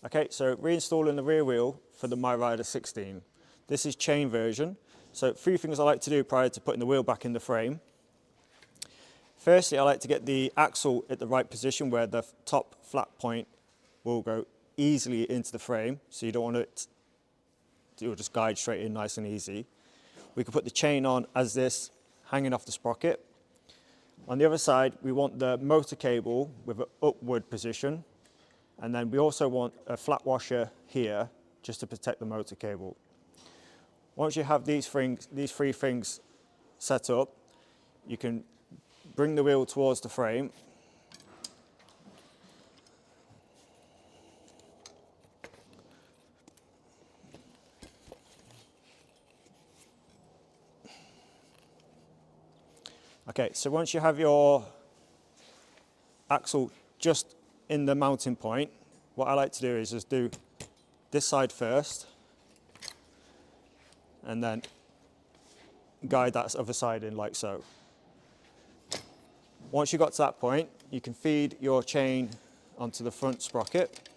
Okay, so reinstalling the rear wheel for the MiRiDER 16. This is chain version. So 3 things I like to do prior to putting the wheel back in the frame. Firstly, I like to get the axle at the right position where the top flat point will go easily into the frame. So you don't want it, it'll just guide straight in nice and easy. We can put the chain on as this, hanging off the sprocket. On the other side, we want the motor cable with an upward position. And then we also want a flat washer here just to protect the motor cable. Once you have these 3 things set up, you can bring the wheel towards the frame. Okay, so once you have your axle just in the mounting point, what I like to do is just do this side first and then guide that other side in like so. Once you got to that point, you can feed your chain onto the front sprocket.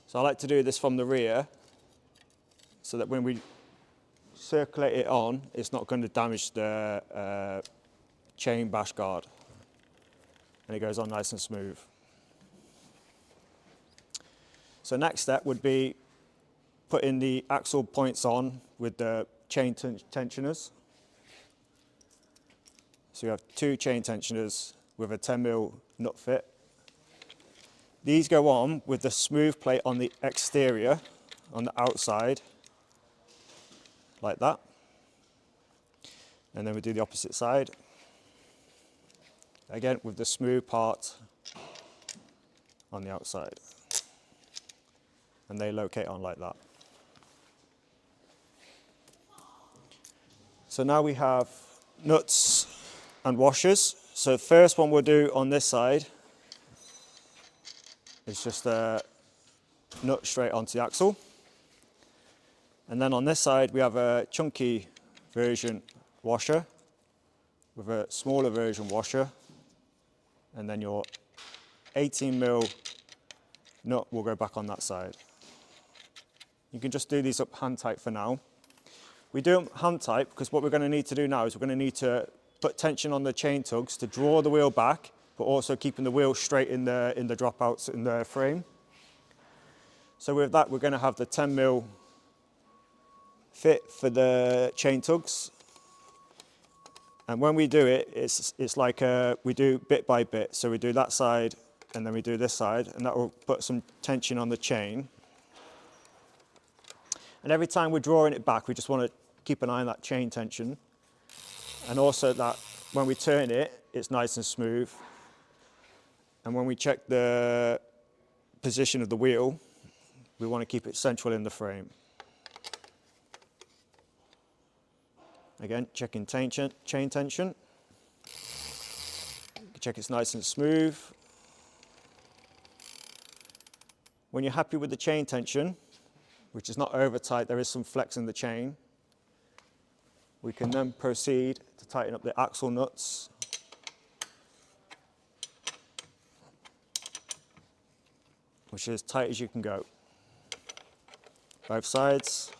So I like to do this from the rear so that when we circulate it on, it's not going to damage the chain bash guard, and it goes on nice and smooth. So next step would be putting the axle points on with the chain tensioners. So you have 2 chain tensioners with a 10mm nut fit. These go on with the smooth plate on the exterior, on the outside, like that. And then we do the opposite side. Again, with the smooth part on the outside. And they locate on like that. So now we have nuts and washers. So the first one we'll do on this side is just a nut straight onto the axle. And then on this side we have a chunky version washer with a smaller version washer. And then your 18mm nut will go back on that side. You can just do these up hand tight for now. We do them hand tight because what we're going to need to do now is we're going to need to put tension on the chain tugs to draw the wheel back, but also keeping the wheel straight in the dropouts in the frame. So with that, we're going to have the 10mm fit for the chain tugs. And when we do it, it's like we do bit by bit. So we do that side and then we do this side, and that will put some tension on the chain. And every time we're drawing it back, we just want to keep an eye on that chain tension. And also that when we turn it, it's nice and smooth. And when we check the position of the wheel, we want to keep it central in the frame. Again, checking chain tension. Check it's nice and smooth. When you're happy with the chain tension, which is not over tight, there is some flex in the chain, we can then proceed to tighten up the axle nuts. Which is as tight as you can go. Both sides.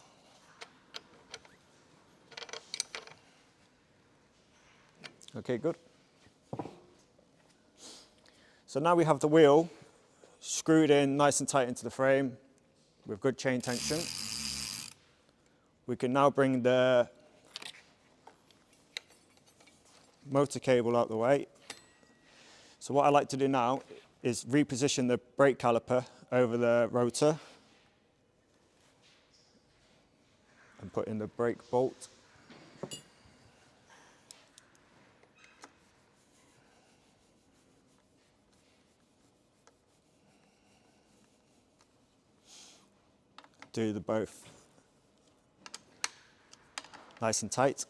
Okay, good. So now we have the wheel screwed in nice and tight into the frame with good chain tension. We can now bring the motor cable out the way. So what I like to do now is reposition the brake caliper over the rotor and put in the brake bolt. Do the both nice and tight.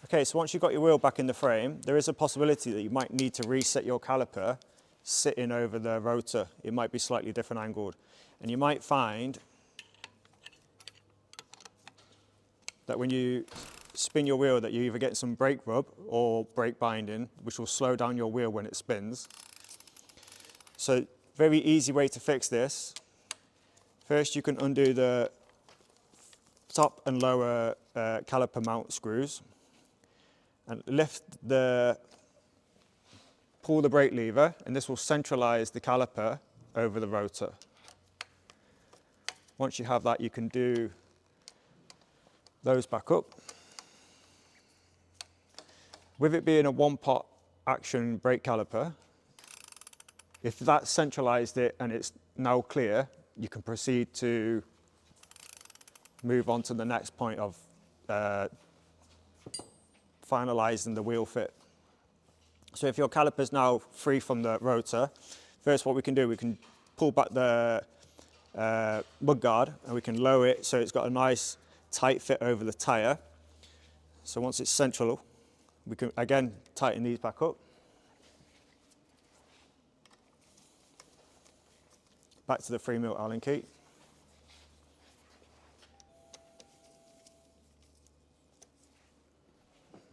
Okay, so once you've got your wheel back in the frame, there is a possibility that you might need to reset your caliper sitting over the rotor. It might be slightly different angled. And you might find that when you spin your wheel that you either get some brake rub or brake binding, which will slow down your wheel when it spins. So Very easy way to fix this. First, you can undo the top and lower caliper mount screws and pull the brake lever, and this will centralize the caliper over the rotor. Once you have that, you can do those back up. With it being a one-pot action brake caliper, if that's centralized it and it's now clear, you can proceed to move on to the next point of finalizing the wheel fit. So if your caliper is now free from the rotor, first what we can do, we can pull back the mud guard and we can lower it so it's got a nice tight fit over the tyre. So once it's central, we can again tighten these back up. Back to the 3mm Allen key.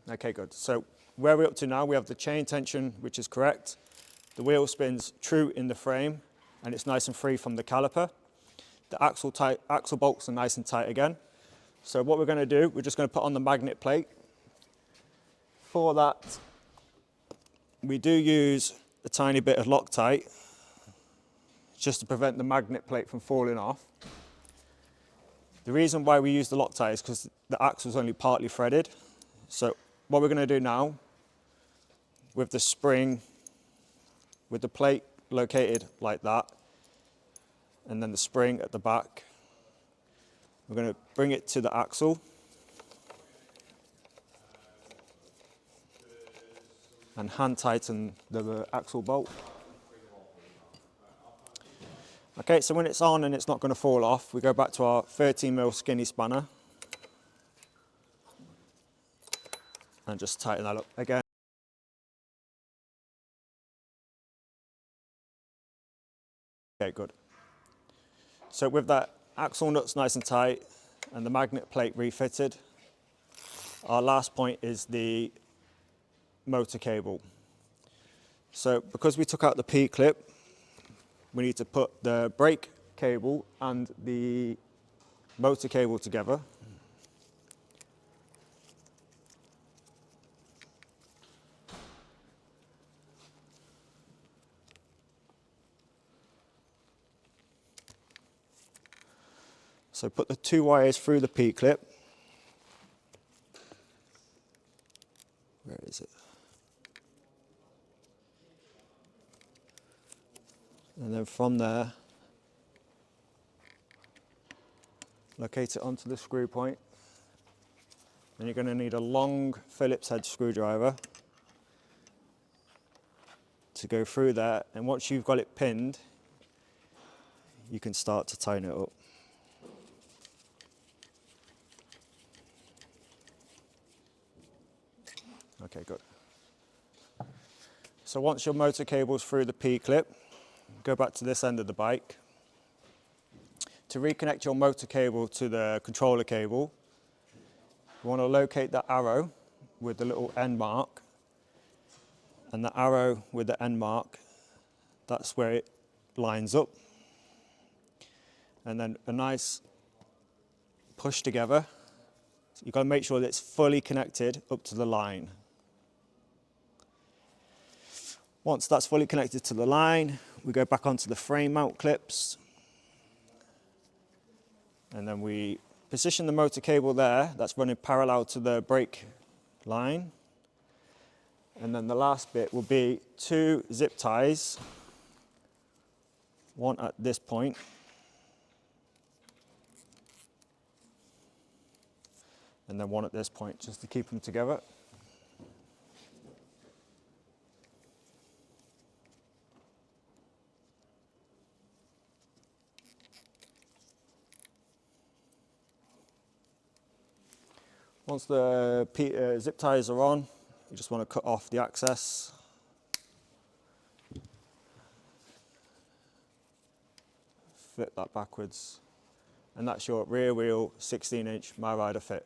Okay, good. So where we're up to now, we have the chain tension, which is correct. The wheel spins true in the frame, and it's nice and free from the caliper. The axle bolts are nice and tight again. So what we're going to do, we're just going to put on the magnet plate. For that, we do use a tiny bit of Loctite, just to prevent the magnet plate from falling off. The reason why we use the Loctite is because the axle is only partly threaded. So what we're going to do now, with the spring, with the plate located like that, and then the spring at the back, we're going to bring it to the axle and hand tighten the axle bolt. Okay, so when it's on and it's not going to fall off, we go back to our 13mm skinny spanner and just tighten that up again. Okay, good. So with that axle nuts nice and tight and the magnet plate refitted, our last point is the motor cable. So because we took out the P-clip, we need to put the brake cable and the motor cable together. So put the two wires through the P-clip. Where is it? And then from there, locate it onto the screw point. Then you're going to need a long Phillips head screwdriver to go through there. And once you've got it pinned, you can start to tighten it up. Okay, good. So once your motor cable's through the P-clip, go back to this end of the bike. To reconnect your motor cable to the controller cable, you want to locate the arrow with the little end mark, and the arrow with the end mark, that's where it lines up. And then a nice push together. So you've got to make sure that it's fully connected up to the line. Once that's fully connected to the line, we go back onto the frame mount clips. And then we position the motor cable there, that's running parallel to the brake line. And then the last bit will be 2 zip ties, one at this point, and then one at this point, just to keep them together. Once the zip ties are on, you just want to cut off the access. Flip that backwards. And that's your rear wheel 16-inch MiRiDER fit.